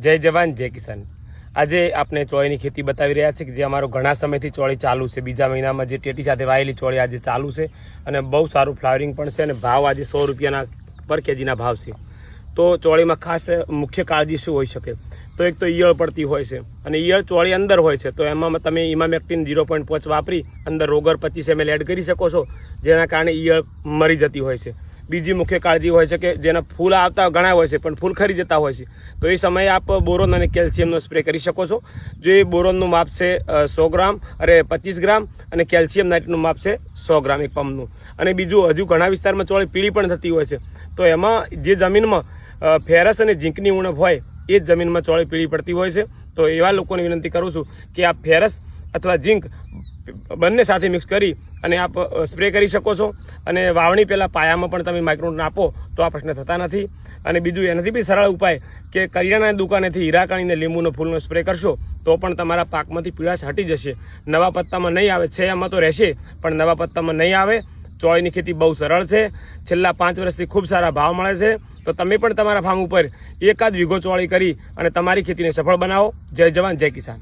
જય જવાન જય કિસાન। આજે આપણે ચોળીની ખેતી બતાવી રહ્યા છે કે જે અમારો ઘણા સમયથી ચોળી ચાલુ છે। બીજા મહિનામાં જે ટેટી સાથે વાયેલી ચોળી આજે ચાલુ છે અને બહુ સારું ફ્લાવરિંગ પણ છે અને ભાવ આજે 100 રૂપિયાના પર કેજીના ભાવ છે। તો ચોળીમાં ખાસ મુખ્ય કાળજી શું હોઈ શકે? તો એક તો ઈયળ પડતી હોય છે અને ઈયળ ચોળી અંદર હોય છે, તો એમાં તમે ઇમામેક્ટિન 0.5 વાપરી અંદર રોગર 25 ml એડ કરી શકો છો, જેના કારણે ઈયળ મરી જતી હોય છે। બીજી મુખ્ય કાળજી હોય છે કે જેના ફૂલ આવતા ઘણા હોય છે પણ ફૂલ ખરી જતા હોય છે, તો એ સમયે આપ બોરોન અને કેલ્શિયમનો સ્પ્રે કરી શકો છો। જો એ બોરોનનું માપ છે 100 ગ્રામ 25 ગ્રામ અને કેલ્શિયમ નાઇટ્રેટનું માપ છે 100 ગ્રામ એક પંપનું। અને બીજું હજુ ઘણા વિસ્તારમાં ચોળી પીળી પણ થતી હોય છે, તો એમાં જે જમીનમાં ફેરસ અને ઝીંકની ઉણપ હોય એ જ જમીનમાં ચોળી પીળી પડતી હોય છે, તો એવા લોકોને વિનંતી કરું છું કે આપ ફેરસ અથવા ઝીંક બંને સાથે મિક્સ કરી અને આપ સ્પ્રે કરી શકો છો। અને વાવણી પહેલાં પાયામાં પણ તમે માઇક્રોન્યુટ્રન આપો તો આ પ્રશ્ન થતા નથી। અને બીજું એનાથી બી સરળ ઉપાય કે કરિયાણાની દુકાનેથી હીરા કાણીને લીંબુનો ફૂલનો સ્પ્રે કરશો તો પણ તમારા પાકમાંથી પીળાશ હટી જશે। નવા પત્તામાં નહીં આવે છે, એમાં તો રહેશે પણ નવા પત્તામાં નહીં આવે। ચોળીની ખેતી બહુ સરળ છે, છેલ્લા 5 વર્ષથી ખૂબ સારા ભાવ મળે છે, તો તમે પણ તમારા ફાર્મ ઉપર એકાદ વીઘો ચોળી કરી અને તમારી ખેતીને સફળ બનાવો। જય જવાન જય કિસાન।